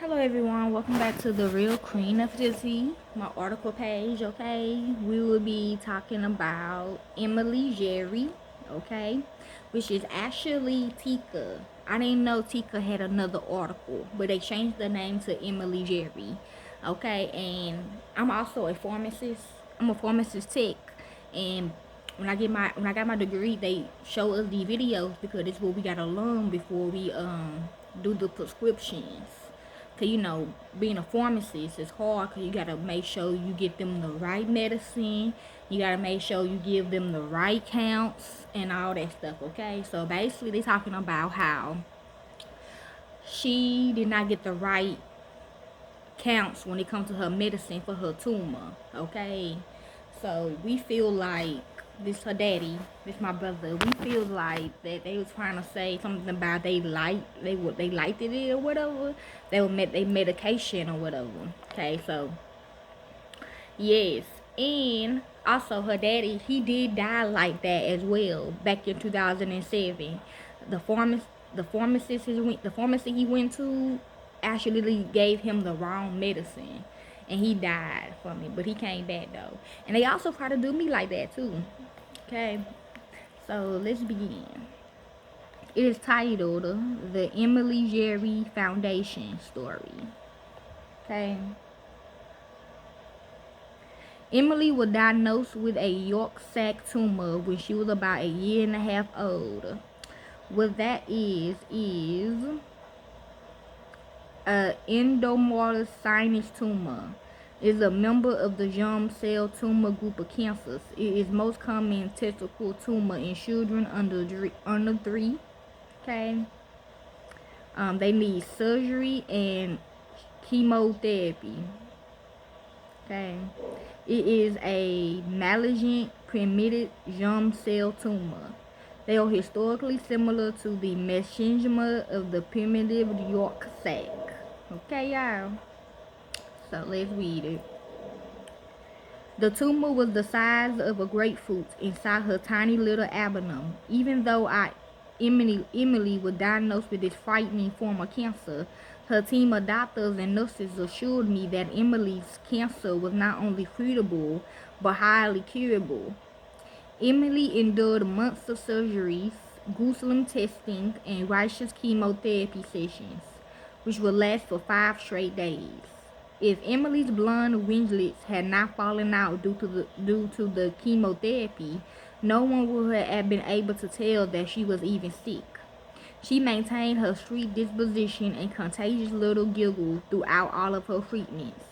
Hello everyone, welcome back to the Real Queen of Dizzy, my article page, okay? We will be talking about Emily Jerry, okay? Which is actually Tika. I didn't know Tika had another article, but they changed the name to Emily Jerry, okay? And I'm also a pharmacist. I'm a pharmacist tech, and when I got my degree, they show us the videos because it's what we gotta learn before we do the prescriptions. Cause being a pharmacist is hard because you gotta make sure you get them the right medicine. You gotta make sure you give them the right counts and all that stuff, okay? So basically they talking about how she did not get the right counts when it comes to her medicine for her tumor, okay? So we feel like this her daddy, this my brother. We feel like that they was trying to say something about they liked it or whatever. They were they medication or whatever. Okay, so yes, and also her daddy, he did die like that as well back in 2007. The pharmacy he went to actually gave him the wrong medicine, and he died from it. But he came back though, and they also try to do me like that too. Okay, so let's begin. It is titled "The Emily Jerry Foundation Story." Okay. Emily was diagnosed with a yolk sac tumor when she was about a year and a half old. What that is a endodermal sinus tumor. It is a member of the germ cell tumor group of cancers. It is most common in testicular tumor in children under 3. Okay. They need surgery and chemotherapy. Okay. It is a malignant primitive germ cell tumor. They are historically similar to the mesenchyma of the primitive yolk sac. Okay, y'all. So let's read it. The tumor was the size of a grapefruit inside her tiny little abdomen. Even though Emily was diagnosed with this frightening form of cancer, her team of doctors and nurses assured me that Emily's cancer was not only treatable, but highly curable. Emily endured months of surgeries, gruesome testing, and righteous chemotherapy sessions, which would last for 5 straight days. If Emily's blonde ringlets had not fallen out due to the chemotherapy, no one would have been able to tell that she was even sick. She maintained her street disposition and contagious little giggle throughout all of her treatments.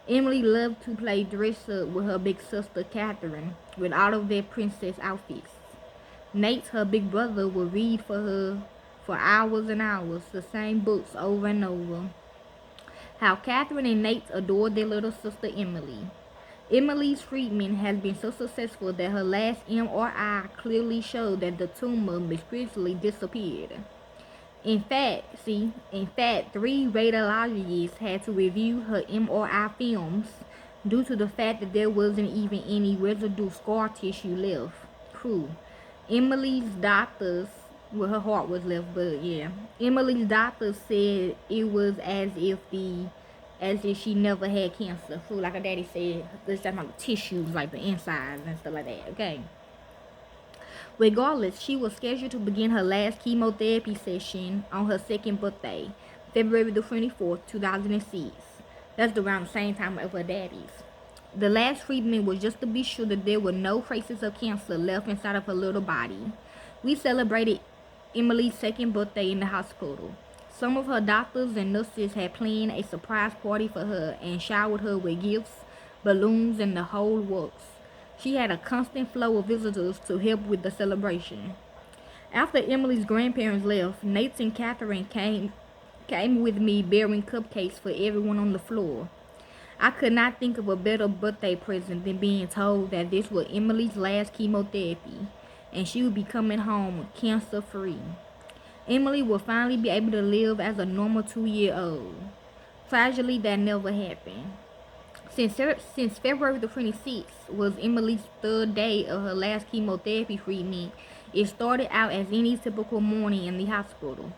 Emily loved to play dress-up with her big sister Catherine with all of their princess outfits. Nate, her big brother, would read for her for hours and hours, the same books over and over. How Catherine and Nate adored their little sister Emily. Emily's treatment has been so successful that her last MRI clearly showed that the tumor mysteriously disappeared. In fact, 3 radiologists had to review her MRI films due to the fact that there wasn't even any residual scar tissue left. True. Emily's doctors, well, her heart was left, but yeah. Emily's doctors said it was as if she never had cancer. So like her daddy said, this is like tissues, like the insides and stuff like that. Okay. Regardless, she was scheduled to begin her last chemotherapy session on her second birthday, February the 24th, 2006. That's around the same time of her daddy's. The last treatment was just to be sure that there were no traces of cancer left inside of her little body. We celebrated Emily's second birthday in the hospital. Some of her doctors and nurses had planned a surprise party for her and showered her with gifts, balloons, and the whole works. She had a constant flow of visitors to help with the celebration. After Emily's grandparents left, Nate and Catherine came with me bearing cupcakes for everyone on the floor. I could not think of a better birthday present than being told that this was Emily's last chemotherapy, and she would be coming home cancer-free. Emily will finally be able to live as a normal 2-year-old. Tragically, that never happened. Since February the 26th was Emily's 3rd day of her last chemotherapy treatment, it started out as any typical morning in the hospital.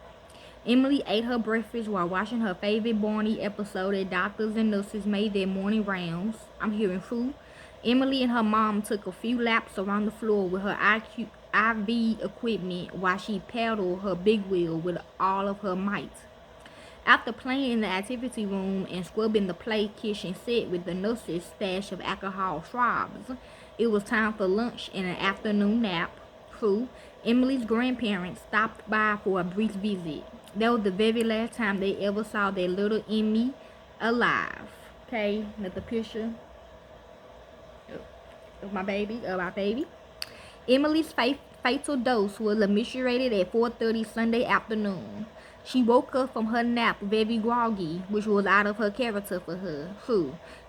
Emily ate her breakfast while watching her favorite Barney episode as doctors and nurses made their morning rounds. I'm hearing food. Emily and her mom took a few laps around the floor with her IV equipment while she paddled her big wheel with all of her might. After playing in the activity room and scrubbing the play kitchen set with the nurse's stash of alcohol swabs, it was time for lunch and an afternoon nap. True, Emily's grandparents stopped by for a brief visit. That was the very last time they ever saw their little Emmy alive. Okay, another picture of my baby, Emily's fatal dose was administered at 4:30 Sunday afternoon. She woke up from her nap very groggy, which was out of her character for her.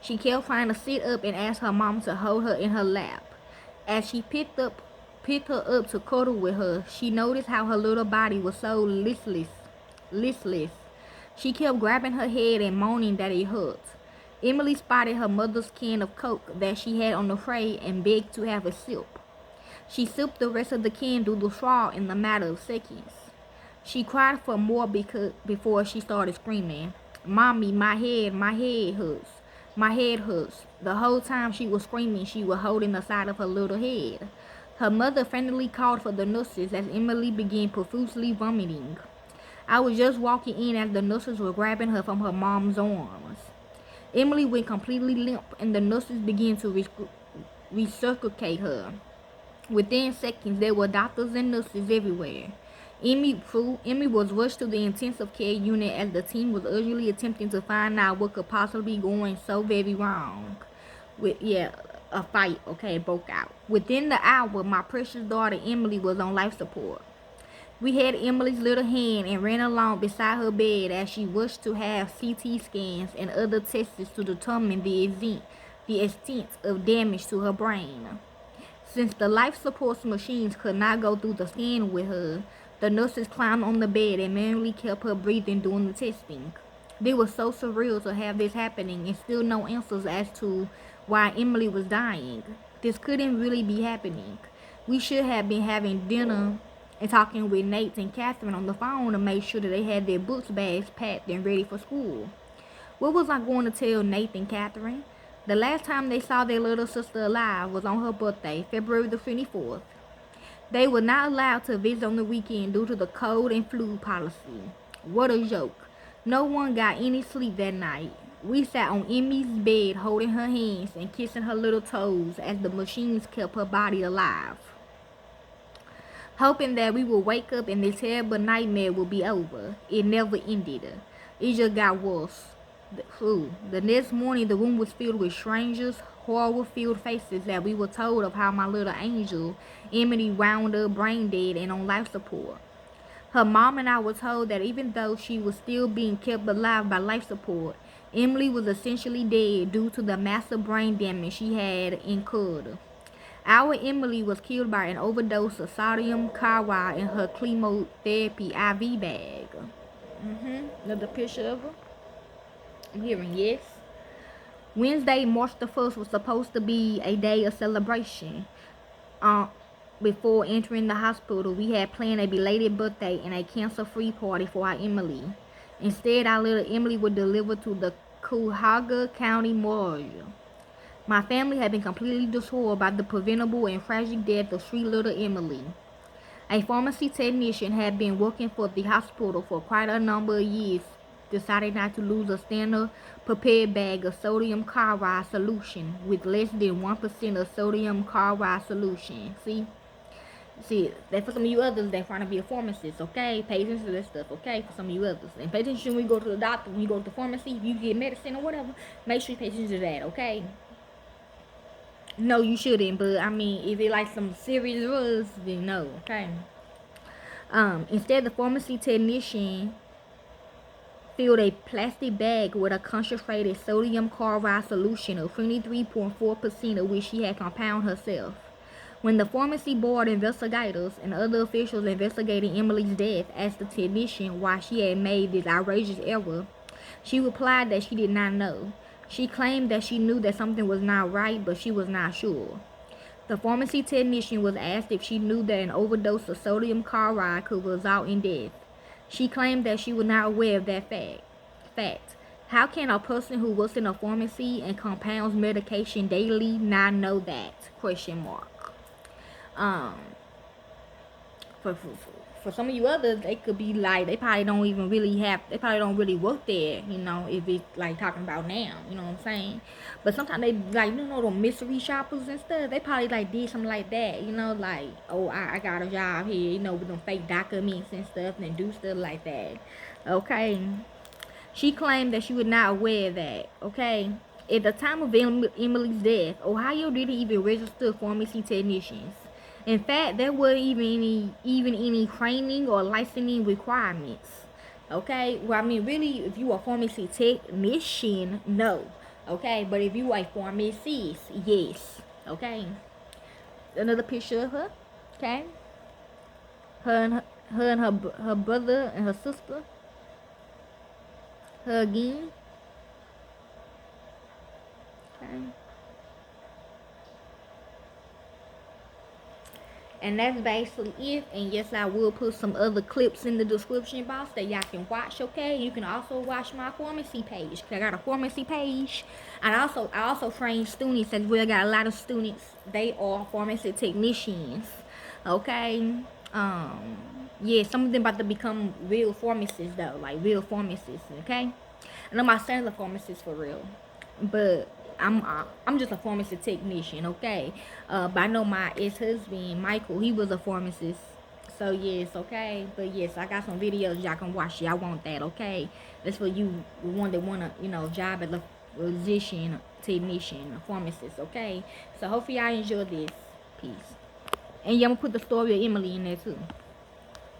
She kept trying to sit up and asked her mom to hold her in her lap. As she picked her up to cuddle with her, she noticed how her little body was so listless. She kept grabbing her head and moaning that it hurt. Emily spotted her mother's can of Coke that she had on the tray and begged to have a sip. She sipped the rest of the can through the straw in a matter of seconds. She cried for more before she started screaming, "Mommy, my head hurts. My head hurts." The whole time she was screaming, she was holding the side of her little head. Her mother frantically called for the nurses as Emily began profusely vomiting. I was just walking in as the nurses were grabbing her from her mom's arms. Emily went completely limp and the nurses began to resuscitate her. Within seconds, there were doctors and nurses everywhere. Emmy was rushed to the intensive care unit as the team was urgently attempting to find out what could possibly be going so very wrong. A fight, broke out. Within the hour, my precious daughter Emily was on life support. We had Emily's little hand and ran along beside her bed as she rushed to have CT scans and other tests to determine the extent of damage to her brain. Since the life support machines could not go through the scan with her, the nurses climbed on the bed and manually kept her breathing during the testing. It was so surreal to have this happening and still no answers as to why Emily was dying. This couldn't really be happening. We should have been having dinner and talking with Nate and Catherine on the phone to make sure that they had their books bags packed and ready for school. What was I going to tell Nate and Catherine? The last time they saw their little sister alive was on her birthday, February the 24th. They were not allowed to visit on the weekend due to the cold and flu policy. What a joke. No one got any sleep that night. We sat on Emmy's bed holding her hands and kissing her little toes as the machines kept her body alive, hoping that we would wake up and this terrible nightmare would be over. It never ended. It just got worse. The next morning, the room was filled with strangers, horror-filled faces that we were told of how my little angel, Emily, wound up brain dead and on life support. Her mom and I were told that even though she was still being kept alive by life support, Emily was essentially dead due to the massive brain damage she had incurred. Our Emily was killed by an overdose of sodium chloride in her chemotherapy IV bag. Another picture of her. I'm hearing yes. Wednesday, March the 1st was supposed to be a day of celebration. Before entering the hospital, we had planned a belated birthday and a cancer-free party for our Emily. Instead, our little Emily was delivered to the Cuyahoga County morgue. My family had been completely destroyed by the preventable and tragic death of sweet little Emily. A pharmacy technician had been working for the hospital for quite a number of years, decided not to lose a standard prepared bag of sodium chloride solution with less than 1% of sodium chloride solution. See, that for some of you others that trying to be a pharmacist, okay? Pay attention to that stuff, okay? For some of you others. And pay attention when you go to the doctor, when you go to the pharmacy, if you get medicine or whatever, make sure you pay attention to that, okay? No, you shouldn't, but I mean, if it like some serious drugs, then no, okay? Instead, the pharmacy technician filled a plastic bag with a concentrated sodium chloride solution of 23.4% of which she had compounded herself. When the pharmacy board investigators and other officials investigating Emily's death asked the technician why she had made this outrageous error, she replied that she did not know. She claimed that she knew that something was not right, but she was not sure. The pharmacy technician was asked if she knew that an overdose of sodium chloride could result in death. She claimed that she was not aware of that fact. How can a person who works in a pharmacy and compounds medication daily not know that? Question mark. Um, for some of you others, they could be like, they probably don't even really they probably don't really work there, you know, if it's like talking about now, you know what I'm saying? But sometimes they, like, you know, the mystery shoppers and stuff, they probably like did something like that, you know, like, oh, I got a job here, you know, with them fake documents and stuff, and do stuff like that. Okay. She claimed that she was not aware of that, okay? At the time of Emily's death, Ohio didn't even register pharmacy technicians. In fact, there weren't even any training or licensing requirements. Okay? Well, I mean, really, if you are a pharmacy technician, no. Okay? But if you are a pharmacist, yes. Okay? Another picture of her. Okay? Her brother and her sister. Her again. Okay. And that's basically it. And yes, I will put some other clips in the description box that y'all can watch, okay? You can also watch my pharmacy page, because I got a pharmacy page. And I also train students as well. I got a lot of students. They are pharmacy technicians, okay? Yeah, some of them about to become real pharmacists, though. Like, real pharmacists, okay? And I'm not saying the pharmacist for real. But I'm just a pharmacy technician, okay? But I know my ex-husband Michael, he was a pharmacist. So yes, okay. But yes, I got some videos y'all can watch. Y'all want that, okay? That's for you, the one that wanna, you know, job as a physician, technician, a pharmacist, okay? So hopefully y'all enjoy this. Peace. And yeah, I'm gonna put the story of Emily in there too.